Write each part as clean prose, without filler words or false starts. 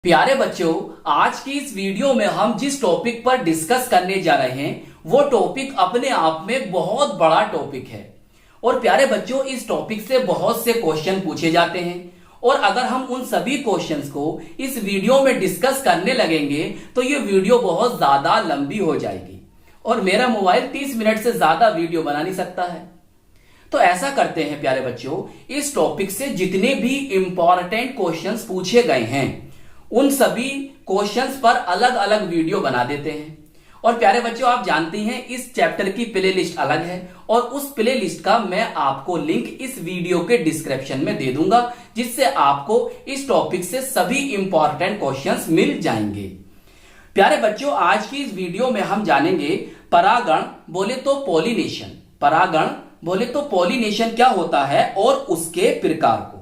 प्यारे बच्चों, आज की इस वीडियो में हम जिस टॉपिक पर डिस्कस करने जा रहे हैं वो टॉपिक अपने आप में बहुत बड़ा टॉपिक है। और प्यारे बच्चों, इस टॉपिक से बहुत से क्वेश्चन पूछे जाते हैं और अगर हम उन सभी क्वेश्चंस को इस वीडियो में डिस्कस करने लगेंगे तो ये वीडियो बहुत ज्यादा लंबी हो जाएगी और मेरा मोबाइल 30 मिनट से ज्यादा वीडियो बना नहीं सकता है। तो ऐसा करते हैं प्यारे बच्चों, इस टॉपिक से जितने भी इंपॉर्टेंट क्वेश्चंस पूछे गए हैं उन सभी क्वेश्चंस पर अलग अलग वीडियो बना देते हैं। और प्यारे बच्चों, आप जानते हैं इस चैप्टर की प्लेलिस्ट अलग है और उस प्लेलिस्ट का मैं आपको लिंक इस वीडियो के डिस्क्रिप्शन में दे दूंगा, जिससे आपको इस टॉपिक से सभी इंपॉर्टेंट क्वेश्चंस मिल जाएंगे। प्यारे बच्चों, आज की इस वीडियो में हम जानेंगे परागण बोले तो पॉलिनेशन। परागण बोले तो पॉलिनेशन क्या होता है और उसके प्रकार को।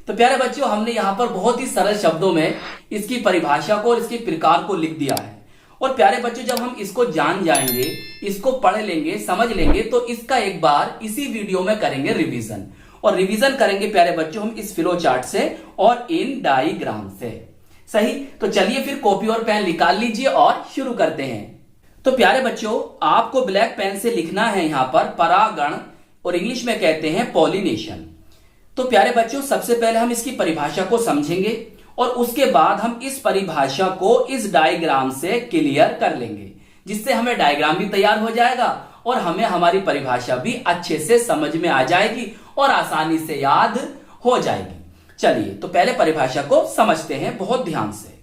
तो प्यारे बच्चों, हमने यहां पर बहुत ही सरल शब्दों में इसकी परिभाषा को और इसके प्रकार को लिख दिया है। और प्यारे बच्चों, जब हम इसको जान जाएंगे, इसको पढ़ लेंगे, समझ लेंगे, तो इसका एक बार इसी वीडियो में करेंगे रिवीजन। और रिवीजन करेंगे प्यारे बच्चों हम इस फ्लो चार्ट से और इन डायग्राम से। सही, तो चलिए फिर कॉपी और पेन निकाल लीजिए और शुरू करते हैं। तो प्यारे बच्चों, आपको ब्लैक पेन से लिखना है यहां पर परागण, और इंग्लिश में कहते हैं पॉलिनेशन। तो प्यारे बच्चों, सबसे पहले हम इसकी परिभाषा को समझेंगे और उसके बाद हम इस परिभाषा को इस डायग्राम से क्लियर कर लेंगे, जिससे हमें डायग्राम भी तैयार हो जाएगा और हमें हमारी परिभाषा भी अच्छे से समझ में आ जाएगी और आसानी से याद हो जाएगी। चलिए, तो पहले परिभाषा को समझते हैं बहुत ध्यान से।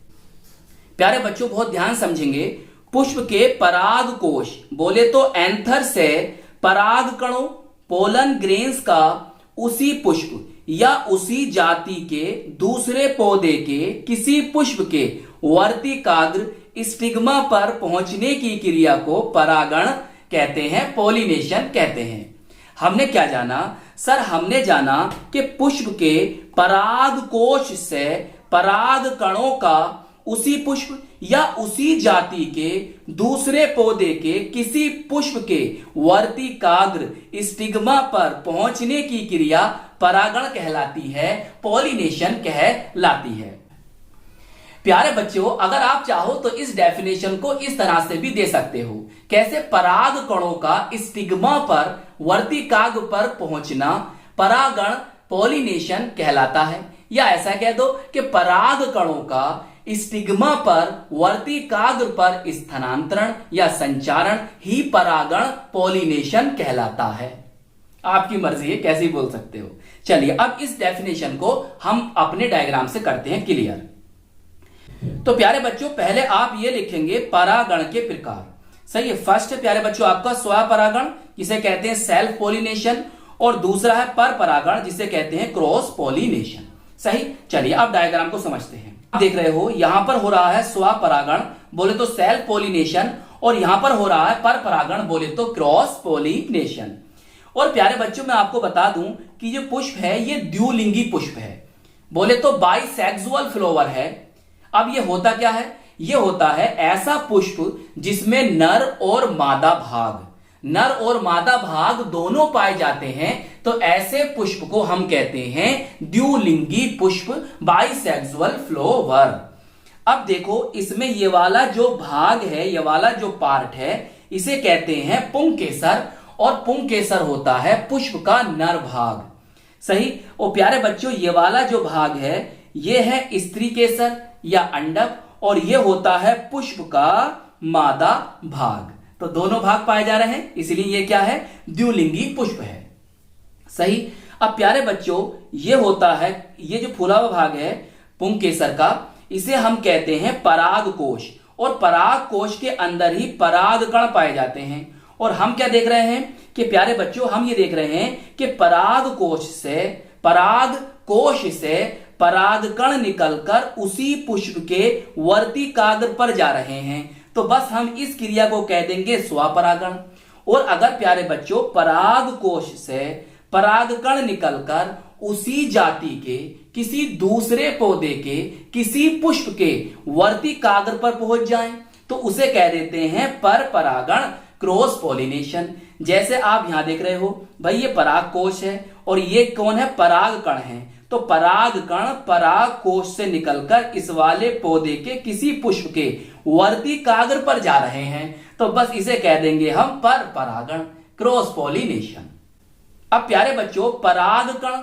प्यारे बच्चों, बहुत ध्यान समझेंगे। पुष्प के पराग कोश बोले तो एंथर से पराग कणों पोलन ग्रेन्स का उसी पुष्प या उसी जाति के दूसरे पौधे के किसी पुष्प के वर्तिकाग्र स्टिग्मा पर पहुंचने की क्रिया को परागण कहते हैं, पॉलिनेशन कहते हैं। हमने क्या जाना सर? हमने जाना कि पुष्प के पराग कोश से पराग कणों का उसी पुष्प या उसी जाति के दूसरे पौधे के किसी पुष्प के वर्तिकाग्र स्टिग्मा पर पहुंचने की क्रिया परागण कहलाती है, पॉलिनेशन कहलाती है। प्यारे बच्चों, अगर आप चाहो तो इस डेफिनेशन को इस तरह से भी दे सकते हो। कैसे? पराग कणों का स्टिग्मा पर वर्तिकाग्र पर पहुंचना परागण पॉलिनेशन कहलाता है। या ऐसा कह दो कि पराग कणों का स्टिग्मा पर वर्तिकाग्र पर स्थानांतरण या संचारण ही परागण पॉलिनेशन कहलाता है। आपकी मर्जी है, कैसे बोल सकते हो। चलिए, अब इस डेफिनेशन को हम अपने डायग्राम से करते हैं क्लियर। तो प्यारे बच्चों, पहले आप ये लिखेंगे परागण के प्रकार। सही है। फर्स्ट प्यारे बच्चों आपका स्वपरागण, जिसे कहते हैं सेल्फ पॉलिनेशन, और दूसरा है पर परागण, जिसे कहते हैं क्रॉस पॉलिनेशन। सही। चलिए, अब डायग्राम को समझते हैं। आप देख रहे हो यहां पर हो रहा है स्वपरागण बोले तो सेल्फ पॉलिनेशन, और यहां पर हो रहा है पर परागण बोले तो क्रॉस पॉलिनेशन। और प्यारे बच्चों, मैं आपको बता दूं कि ये पुष्प है, ये द्विलिंगी पुष्प है, बोले तो बाइसेक्सुअल फ्लावर है। अब ये होता क्या है? ये होता है ऐसा पुष्प जिसमें नर और मादा भाग दोनों पाए जाते हैं। तो ऐसे पुष्प को हम कहते हैं द्विलिंगी पुष्प, बाइसेक्सुअल फ्लावर। अब देखो, इसमें ये वाला जो भाग है, ये वाला जो पार्ट है, इसे कहते हैं पुंकेसर, और पुंकेसर होता है पुष्प का नर भाग। सही। और प्यारे बच्चों, ये वाला जो भाग है ये है स्त्री केसर या अंडक, और ये होता है पुष्प का मादा भाग। तो दोनों भाग पाए जा रहे हैं, इसलिए ये क्या है? द्विलिंगी पुष्प है। सही। अब प्यारे बच्चों, ये होता है, ये जो फूला हुआ भाग है पुंकेसर का, इसे हम कहते हैं पराग कोश, और पराग कोश के अंदर ही पराग कण पाए जाते हैं। और हम क्या देख रहे हैं कि प्यारे बच्चों, हम ये देख रहे हैं कि पराग कोश से पराग कण निकलकर उसी पुष्प के वर्तिकाग्र पर जा रहे हैं। तो बस हम इस क्रिया को कह देंगे स्वपरागण। और अगर प्यारे बच्चों पराग कोश से पराग कण निकलकर उसी जाति के किसी दूसरे पौधे के किसी पुष्प के वर्तिकाग्र पर पहुंच जाएं, तो उसे कह देते हैं पर परागण, क्रॉस पॉलिनेशन। जैसे आप यहां देख रहे हो भाई, ये पराग कोश है और ये कौन है? पराग कण है। तो परागकण पराग कोश से निकलकर इस वाले पौधे के किसी पुष्प के वर्तिकाग्र पर जा रहे हैं, तो बस इसे कह देंगे हम पर परागण, क्रॉस पॉलिनेशन। अब प्यारे बच्चों, परागकण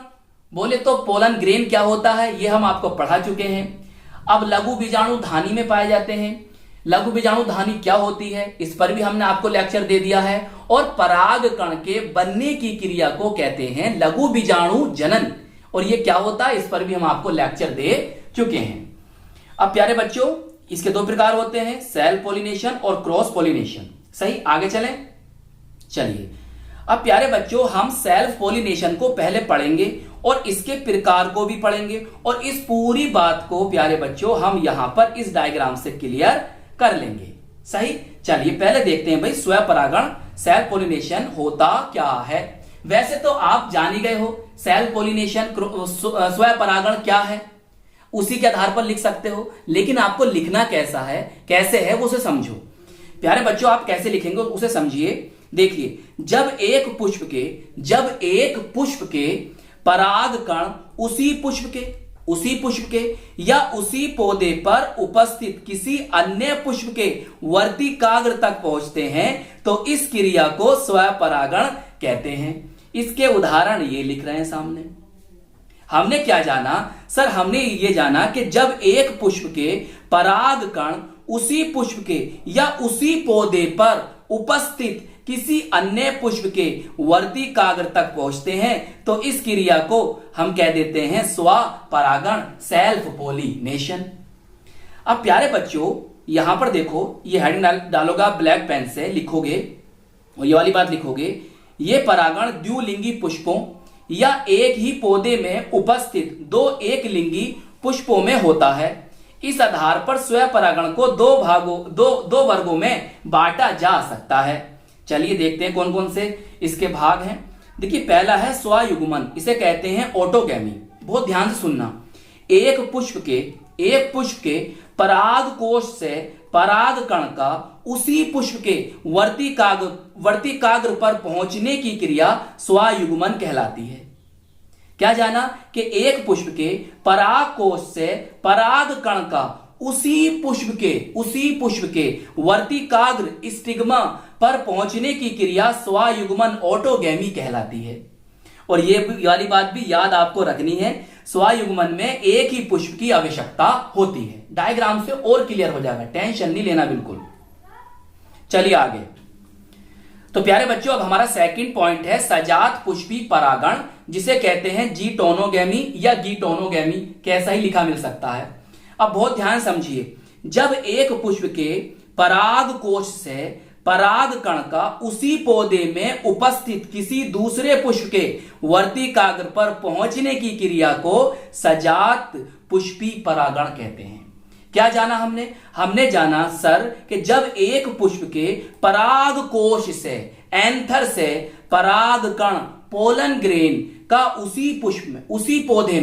बोले तो पोलन ग्रेन क्या होता है ये हम आपको पढ़ा चुके हैं। अब लघु बीजाणु धानी में पाए जाते हैं। लघु बीजाणु धानी क्या होती है इस पर भी हमने आपको लेक्चर दे दिया है। और परागकण के बनने की क्रिया को कहते हैं लघु बीजाणु जनन, और ये क्या होता है इस पर भी हम आपको लेक्चर दे चुके हैं। अब प्यारे बच्चों, इसके दो प्रकार होते हैं, सेल्फ पॉलिनेशन और क्रॉस पॉलिनेशन। सही, आगे चलें। चलिए, अब प्यारे बच्चों, हम सेल्फ पॉलिनेशन को पहले पढ़ेंगे और इसके प्रकार को भी पढ़ेंगे, और इस पूरी बात को प्यारे बच्चों हम यहां पर इस डायग्राम से क्लियर कर लेंगे। सही, चलिए पहले देखते हैं भाई स्वपरागण, सेल्फ पॉलिनेशन होता क्या है। वैसे तो आप जान ही गए हो सेल्फ पॉलिनेशन, स्वपरागण क्या है, उसी के आधार पर लिख सकते हो, लेकिन आपको लिखना कैसा है, कैसे है वो उसे समझो। प्यारे बच्चों, आप कैसे लिखेंगे उसे समझिए। देखिए, जब एक पुष्प के परागकण उसी पुष्प के या उसी पौधे पर उपस्थित किसी अन्य पुष्प के वर्तिकाग्र तक पहुंचते हैं, तो इस क्रिया को स्वपरागण कहते हैं। इसके उदाहरण ये लिख रहे हैं सामने। हमने क्या जाना सर, हमने ये जाना कि जब एक पुष्प के परागकण उसी पुष्प के या उसी पौधे पर उपस्थित किसी अन्य पुष्प के वर्तिकाग्र तक पहुंचते हैं, तो इस क्रिया को हम कह देते हैं स्वपरागण, सेल्फ पॉलिनेशन। अब प्यारे बच्चों, यहां पर देखो, ये हेडिंग डालोगा ब्लैक पेन से, लिखोगे और ये वाली बात लिखोगे, ये परागण द्विलिंगी पुष्पों या एक ही पौधे में उपस्थित दो एक लिंगी पुष्पों में होता है। इस आधार पर स्वपरागण को दो वर्गों में बांटा जा सकता है। चलिए देखते हैं कौन कौन से इसके भाग हैं। देखिए, पहला है स्वयुग्मन, इसे कहते हैं ऑटोगैमी। बहुत ध्यान से सुनना। एक पुष्प के पराग कोश से परागकण का उसी पुष्प के वर्तिकाग्र पर पहुंचने की क्रिया स्वयुग्मन कहलाती है। क्या जाना कि एक पुष्प के पराग कोश से परागकण का उसी पुष्प के वर्तिकाग्र स्टिग्मा पर पहुंचने की क्रिया स्वयुग्मन, ऑटोगैमी कहलाती है। और ये वाली बात भी याद आपको रखनी है, स्वयुग्मन में एक ही पुष्प की आवश्यकता होती है। डायग्राम से और क्लियर हो जाएगा, टेंशन नहीं लेना बिल्कुल। चलिए आगे। तो प्यारे बच्चों, अब हमारा सेकंड पॉइंट है सजात पुष्पी परागण, जिसे कहते हैं जीटोनोगैमी या गीटोनोगैमी, कैसा ही लिखा मिल सकता है। अब बहुत ध्यान समझिए, जब एक पुष्प के पराग कोश से परागकण का उसी पौधे में उपस्थित किसी दूसरे पुष्प के वर्तिकाग्र पर पहुंचने की क्रिया को सजात पुष्पी परागण कहते हैं। क्या जाना हमने जाना सर कि जब एक पुष्प के पराग कोश से, एंथर से परागकण पोलन ग्रेन का उसी पौधे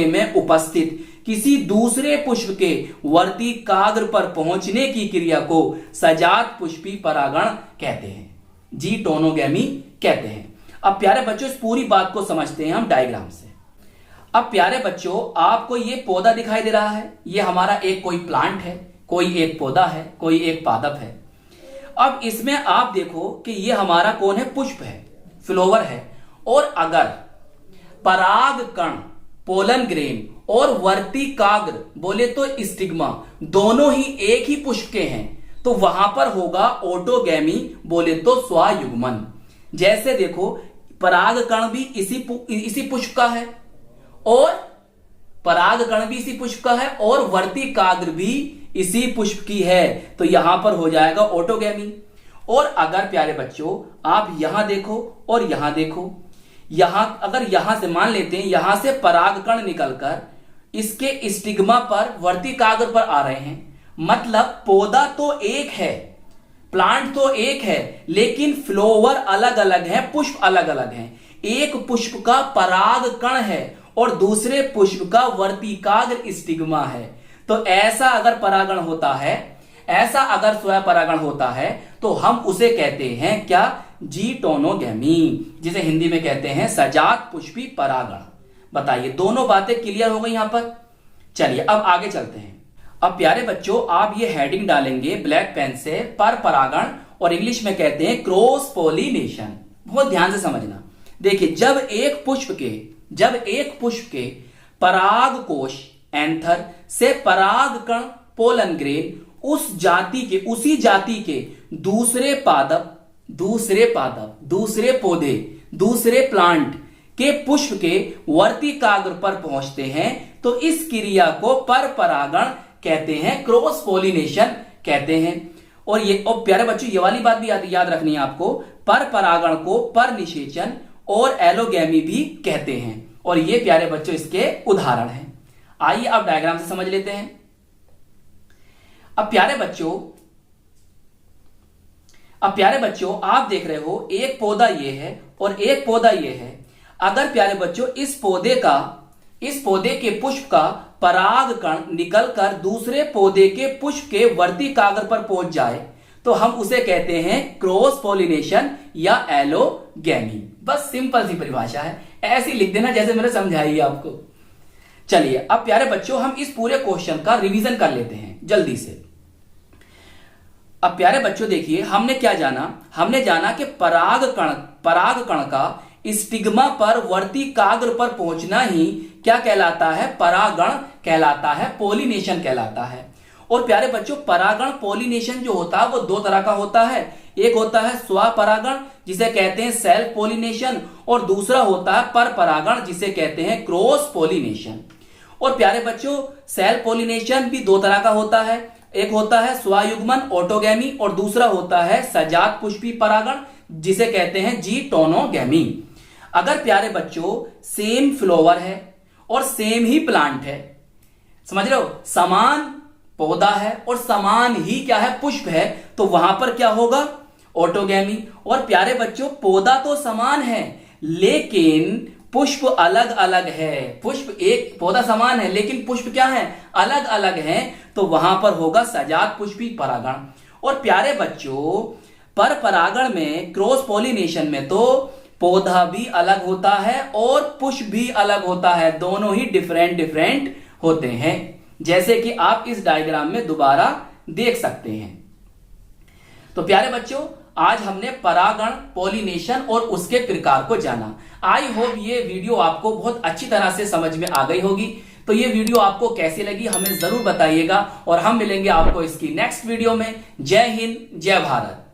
में उपस्थित किसी दूसरे पुष्प के वर्तिकाग्र पर पहुंचने की क्रिया को सजात पुष्पी परागण कहते हैं, जीटोनोगैमी कहते हैं। अब प्यारे बच्चों, इस पूरी बात को समझते हैं हम डायग्राम से। अब प्यारे बच्चों, आपको ये पौधा दिखाई दे रहा है, ये हमारा एक कोई प्लांट है, कोई एक पौधा है, कोई एक पादप है। अब इसमें आप देखो कि ये हमारा कौन है, पुष्प है, फ्लावर है। और अगर परागकण, पोलन ग्रेन और वर्तिकाग्र बोले तो स्टिग्मा दोनों ही एक ही पुष्प के हैं, तो वहां पर होगा ऑटोगैमी, बोले तो स्वयुग्मन। जैसे देखो, परागकण भी इसी पुष्प का है और वर्तिकाग्र भी इसी पुष्प की है, तो यहां पर हो जाएगा ऑटोगैमी। और अगर प्यारे बच्चों आप यहां देखो और यहां देखो, अगर यहां से मान लेते हैं, यहां से परागकण निकलकर इसके स्टिग्मा पर वर्तिकाग्र पर आ रहे हैं, मतलब पौधा तो एक है, प्लांट तो एक है, लेकिन फ्लावर अलग अलग है, पुष्प अलग अलग हैं। एक पुष्प का परागकण है और दूसरे पुष्प का वर्तिकाग्र स्टिग्मा है। तो ऐसा अगर परागण होता है, ऐसा अगर स्वपरागण होता है, तो हम उसे कहते हैं क्या, जीटोनोगैमी, जिसे हिंदी में कहते हैं सजात पुष्पी परागण। बताइए, दोनों बातें क्लियर हो गई यहां पर। चलिए अब आगे चलते हैं। अब प्यारे बच्चों आप ये हेडिंग डालेंगे ब्लैक पेन से, पर परागण, और इंग्लिश में कहते हैं क्रॉस पोलिनेशन। बहुत ध्यान से समझना। देखिए जब एक पुष्प के पराग कोश एंथर से पराग कण पोलन ग्रेन उसी जाति के दूसरे पौधे, दूसरे प्लांट के पुष्प के वर्तिकाग्र पर पहुंचते हैं तो इस क्रिया को पर परागण कहते हैं, क्रॉस पोलिनेशन कहते हैं। और प्यारे बच्चों ये वाली बात भी याद रखनी है आपको, पर परागण को पर निषेचन और एलोगैमी भी कहते हैं। और ये प्यारे बच्चों इसके उदाहरण हैं। आइए अब डायग्राम से समझ लेते हैं। अब प्यारे बच्चों आप देख रहे हो एक पौधा ये है और एक पौधा ये है। अगर प्यारे बच्चों इस पौधे के पुष्प का पराग कण निकलकर दूसरे पौधे के पुष्प के वर्तिकाग्र पर पहुंच जाए तो हम उसे कहते हैं क्रॉस पोलिनेशन या एलोगैमी। बस सिंपल सी परिभाषा है, ऐसी लिख देना जैसे मैंने समझाई आपको। चलिए अब प्यारे बच्चों हम इस पूरे क्वेश्चन का रिवीजन कर लेते हैं जल्दी से। अब प्यारे बच्चों देखिए हमने क्या जाना, हमने जाना कि पराग कण का स्टिग्मा पर वर्तिकाग्र पर पहुंचना ही क्या कहलाता है, परागण कहलाता है, पोलिनेशन कहलाता है। और प्यारे बच्चों परागण पोलिनेशन जो होता है वो दो तरह का होता है। एक होता है स्वपरागण जिसे कहते हैं सेल्फ पोलिनेशन, और दूसरा होता है पर परागण जिसे कहते हैं क्रॉस पोलिनेशन। और प्यारे बच्चों सेल्फ पोलिनेशन भी दो तरह का होता है, एक होता है स्वयुग्मन ऑटोगैमी और दूसरा होता है सजात पुष्पी परागण जिसे कहते हैं जीटोनोगैमी। अगर प्यारे बच्चों सेम फ्लावर है और सेम ही प्लांट है, समझ रहे हो, समान पौधा है और समान ही क्या है, पुष्प है, तो वहां पर क्या होगा, ऑटोगैमी। और प्यारे बच्चों पौधा तो समान है लेकिन पुष्प अलग अलग है। पौधा समान है लेकिन पुष्प क्या है, अलग अलग है, तो वहां पर होगा सजात पुष्पी परागण। और प्यारे बच्चों पर परागण में क्रॉस पोलिनेशन में तो पौधा भी अलग होता है और पुष्प भी अलग होता है, दोनों ही डिफरेंट होते हैं, जैसे कि आप इस डायग्राम में दोबारा देख सकते हैं। तो प्यारे बच्चों आज हमने परागण पोलिनेशन और उसके प्रकार को जाना। आई होप ये वीडियो आपको बहुत अच्छी तरह से समझ में आ गई होगी। तो ये वीडियो आपको कैसी लगी हमें जरूर बताइएगा और हम मिलेंगे आपको इसकी नेक्स्ट वीडियो में। जय हिंद, जय भारत।